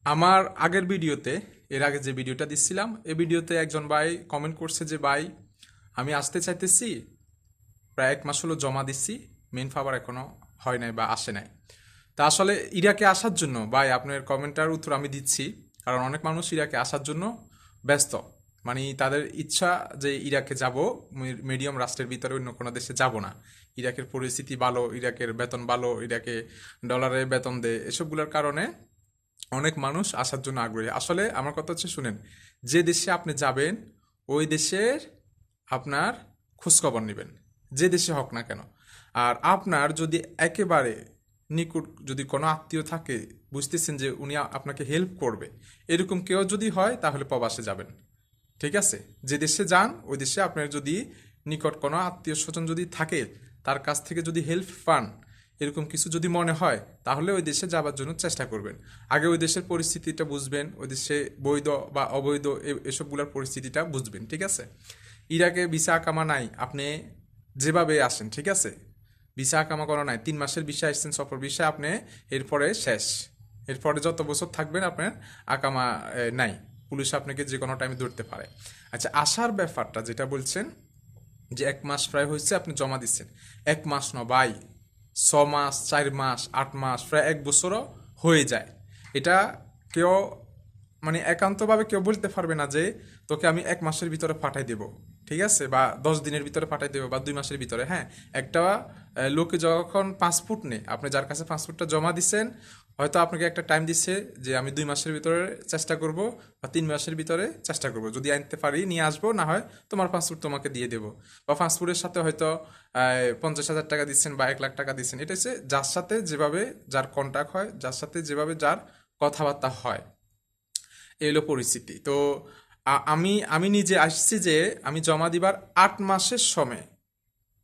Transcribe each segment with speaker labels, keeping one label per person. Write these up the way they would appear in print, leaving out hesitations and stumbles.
Speaker 1: আমার আগের ভিডিওতে, এর আগে যে ভিডিওটা দিচ্ছিলাম, এই ভিডিওতে একজন ভাই কমেন্ট করছে যে ভাই, আমি আসতে চাইতেছি, প্রায় 1 মাস হলো জমা দিচ্ছি, মেন ফাভার এখনো হয় নাই বা আসে নাই। তা আসলে ইরাকে আসার জন্য ভাই, আপনার কমেন্টার উত্তর আমি দিচ্ছি। কারণ অনেক মানুষ ইরাকে আসার জন্য ব্যস্ত, মানে তাদের ইচ্ছা যে ইরাকে যাব, মিডিয়াম রাষ্ট্রের ভিতরে অন্য কোনো দেশে যাব না। ইরাকের পরিস্থিতি ভালো, ইরাকের বেতন ভালো, ইরাকে ডলারে বেতন দেয়, এসবগুলোর কারণে অনেক মানুষ আসার জন্য আগ্রহী। আসলে আমার কথা হচ্ছে, শুনেন, যে দেশে আপনি যাবেন ওই দেশের আপনার খোঁজখবর নেবেন, যে দেশে হোক না কেন। আর আপনার যদি একেবারে নিকট যদি কোনো আত্মীয় থাকে, বুঝতেছেন যে উনি আপনাকে হেল্প করবে, এরকম কেউ যদি হয় তাহলে প্রবাসে যাবেন। ঠিক আছে? যে দেশে যান ওই দেশে আপনার যদি নিকট কোনো আত্মীয় স্বজন যদি থাকে, তার কাছ থেকে যদি হেল্প পান, এরকম কিছু যদি মনে হয়, তাহলে ওই দেশে যাবার জন্য চেষ্টা করবেন। আগে ওই দেশের পরিস্থিতিটা বুঝবেন, ওই দেশে বৈধ বা অবৈধ এসবগুলোর পরিস্থিতিটা বুঝবেন। ঠিক আছে? ইরাকে ভিসা আকামা নাই, আপনি যেভাবে আসেন, ঠিক আছে, ভিসা আকামা করা নাই, 3 মাসের ভিসা আসছেন, সফর ভিসা, আপনি এরপরে শেষ। এরপরে যত বছর থাকবেন আপনার আকামা নাই, পুলিশ আপনাকে যে কোনো টাইমে ধরতে পারে। আচ্ছা, আসার ব্যাপারটা যেটা বলছেন যে 1 মাস প্রায় হয়েছে আপনি জমা দিচ্ছেন, 1 মাস ন ভাই, 6 মাস, 4 মাস, 8 মাস, প্রায় 1 বছরও হয়ে যায়। এটা কেউ, মানে একান্তভাবে কেউ বলতে পারবে না যে তোকে আমি 1 মাসের ভিতরে পাঠাই দেব, ঠিক আছে, বা 10 দিনের ভিতরে পাঠাই দেবো, বা 2 মাসের ভিতরে। হ্যাঁ, একটা লোকে যখন পাসপোর্ট নেই, আপনি যার কাছে পাসপোর্টটা জমা দিচ্ছেন, হয়তো আপনাকে একটা টাইম দিচ্ছে যে আমি 2 মাসের ভিতরে চেষ্টা করব, বা 3 মাসের ভিতরে চেষ্টা করব, যদি আনতে পারি নিয়ে আসবো, না হয় তোমার পাসপোর্ট তোমাকে দিয়ে দেবো। বা পাসপোর্টের সাথে হয়তো 50,000 টাকা দিচ্ছেন বা 1 লাখ টাকা দিচ্ছেন। এটা হচ্ছে যার সাথে যেভাবে যার কন্ট্যাক্ট হয়, যার সাথে যেভাবে যার কথাবার্তা হয়, এই হলো পরিস্থিতি। তো আমি আমি নিজে আসছি যে আমি জমা দিবার 8 মাসের সময়,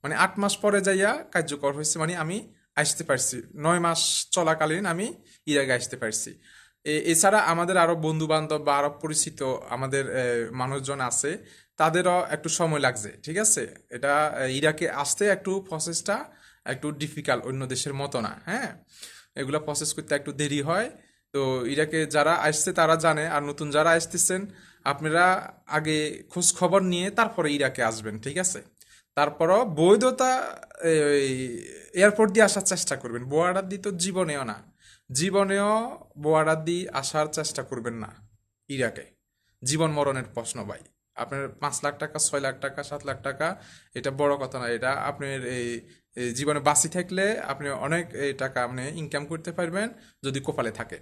Speaker 1: মানে 8 মাস পরে যাইয়া কার্যকর হয়েছে, মানে আমি আসতে পারছি, 9 মাস চলাকালীন আমি ইরাকে আসতে পারছি। এছাড়া আমাদের আরো বন্ধু বান্ধব বা আরো পরিচিত আমাদের মানুষজন আছে, তাদেরও একটু সময় লাগছে। ঠিক আছে? এটা ইরাকে আসতে একটু প্রসেসটা একটু ডিফিকাল্ট, অন্য দেশের মতো না। হ্যাঁ, এগুলা প্রসেস করতে একটু দেরি হয়। তো ইরাকে যারা আসছে তারা জানে, আর নতুন যারা আসতেছেন আপনারা আগে খোঁজ খবর নিয়ে তারপরে ইরাকে আসবেন। ঠিক আছে? তারপরও বৈধতা, এয়ারপোর্ট দিয়ে আসার চেষ্টা করবেন, বোয়ার্ডার দিয়ে তো জীবনেও না, জীবনেও বোয়ার্ডার দিয়ে আসার চেষ্টা করবেন না ইরাকে। জীবন মরণের প্রশ্ন ভাই। আপনার 5 লাখ টাকা, 6 লাখ টাকা, 7 লাখ টাকা, এটা বড় কথা না। এটা আপনার এই জীবনে বাঁচি থাকলে আপনি অনেক টাকা আপনি ইনকাম করতে পারবেন, যদি কপালে থাকে।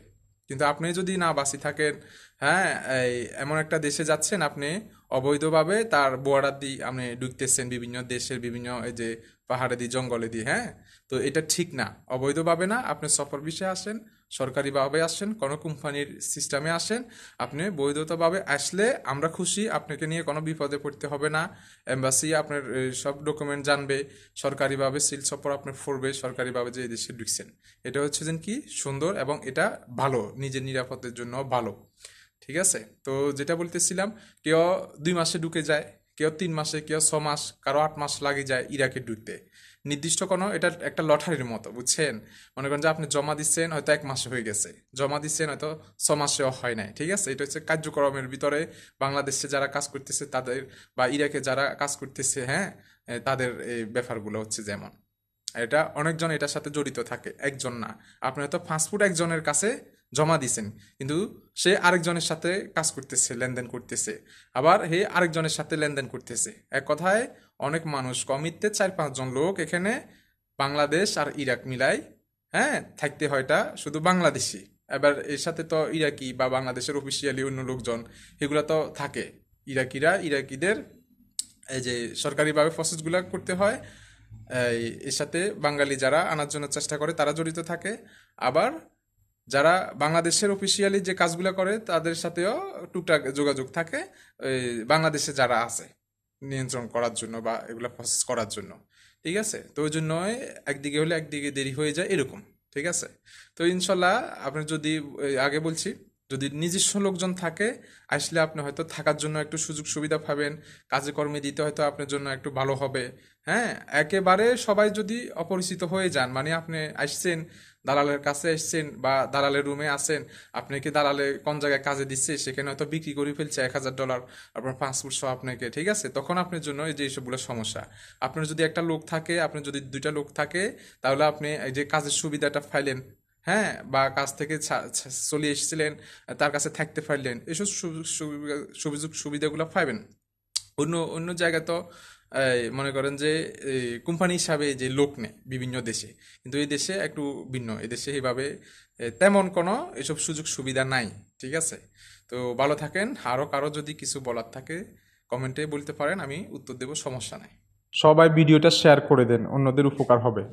Speaker 1: কিন্তু আপনি যদি না বাঁচি থাকেন, হ্যাঁ, এই এমন একটা দেশে যাচ্ছেন আপনি অবৈধভাবে, তার বর্ডার দিয়ে আপনি ঢুকতেছেন বিভিন্ন দেশের বিভিন্ন এই যে পাহাড়ে দিয়ে, জঙ্গলে দিয়ে। হ্যাঁ, তো এটা ঠিক না, অবৈধভাবে না। আপনি সফর বিষয়ে আসেন, সরকারিভাবে আসেন, কোনো কোম্পানির সিস্টেমে আসেন, আপনি বৈধতাভাবে আসলে আমরা খুশি, আপনাকে নিয়ে কোনো বিপদে পড়তে হবে না। এম্বাসি আপনার সব ডকুমেন্ট জানবে, সরকারিভাবে সিল সফর আপনার ফুরবে, সরকারিভাবে যে এই দেশে ঢুকছেন। এটা হচ্ছে যে কি সুন্দর, এবং এটা ভালো, নিজের নিরাপত্তার জন্য ভালো। ঠিক আছে? তো যেটা বলতেছিলাম, কেউ 2 মাসে ঢুকে যায়, কেউ 3 মাসে, কেউ 6 মাস, কারো 8 মাস লাগে যায় ইরাকে ঢুকতে। নির্দিষ্ট কোনো, এটা একটা লটারির মতো, বুঝছেন? মনে করেন যে আপনি জমা দিচ্ছেন, হয়তো 1 মাসে হয়ে গেছে, জমা দিচ্ছেন হয়তো 6 মাসেও হয় নাই। ঠিক আছে? এটা হচ্ছে কার্যক্রমের ভিতরে বাংলাদেশে যারা কাজ করতেছে তাদের, বা ইরাকে যারা কাজ করতেছে, হ্যাঁ, তাদের এই ব্যাপারগুলো হচ্ছে যেমন, এটা অনেকজন এটার সাথে জড়িত থাকে, একজন না। আপনি হয়তো পাসপোর্ট একজনের কাছে জমা দিছেন, কিন্তু সে আরেকজনের সাথে কাজ করতেছে, লেনদেন করতেছে, আবার হে আরেকজনের সাথে লেনদেন করতেছে। এক কথায় অনেক মানুষ, কমিতে 4-5 জন লোক এখানে বাংলাদেশ আর ইরাক মিলাই, হ্যাঁ, থাকতে হয়টা শুধু বাংলাদেশি। এবার এর সাথে তো ইরাকি বা বাংলাদেশের অফিসিয়ালি অন্য লোকজন, এগুলা তো থাকে। ইরাকিরা ইরাকিদের এই যে সরকারিভাবে প্রসেসগুলো করতে হয়, এর সাথে বাঙালি যারা আনার জন্য চেষ্টা করে তারা জড়িত থাকে। আবার যারা বাংলাদেশের অফিসিয়ালি যে কাজগুলো করে তাদের সাথেও টুকটাক যোগাযোগ থাকে, এই বাংলাদেশে যারা আছে নিয়ন্ত্রণ করার জন্য বা এগুলো প্রসেস করার জন্য। ঠিক আছে? তো ওই জন্যই একদিকে হলে একদিকে দেরি হয়ে যায়, এরকম। ঠিক আছে? তো ইনশাল্লাহ আপনি যদি, আগে বলছি, যদি নিজস্ব লোকজন থাকে, আসলে আপনি হয়তো থাকার জন্য একটু সুযোগ সুবিধা পাবেন, কাজে কর্মে দিতে হয়তো আপনার জন্য একটু ভালো হবে। হ্যাঁ, একেবারে সবাই যদি অপরিচিত হয়ে যান, মানে আপনি আসছেন, দালালের কাছে আসছেন বা দালালের রুমে আছেন, আপনাকে দালালে কোন জায়গায় কাজে দিচ্ছে, সেখানে হয়তো বিক্রি করে ফেলছে $1,000, আপনার পাসপোর্ট সহ আপনাকে, ঠিক আছে, তখন আপনার জন্য এই যে এইসবগুলো সমস্যা। আপনার যদি একটা লোক থাকে, আপনার যদি দুইটা লোক থাকে, তাহলে আপনি এই যে কাজের সুবিধাটা পাইলেন, হ্যাঁ, বা কাজ থেকে চলে এসেছিলেন, তার কাছে থাকতে পারলেন, এসব সুযোগ সুবিধাগুলো পাবেন। অন্য অন্য জায়গায় তো মনে করেন যে কোম্পানি হিসাবে যে লোক নেয় বিভিন্ন দেশে, কিন্তু এই দেশে একটু ভিন্ন, এই দেশে এইভাবে তেমন কোনো এসব সুযোগ সুবিধা নাই, ঠিক আছে। তো ভালো থাকেন, আরও কারো যদি কিছু বলার থাকে কমেন্টে বলতে পারেন, আমি উত্তর দেব, সমস্যা নাই। সবাই ভিডিওটা শেয়ার করে দেন, অন্যদের উপকার হবে।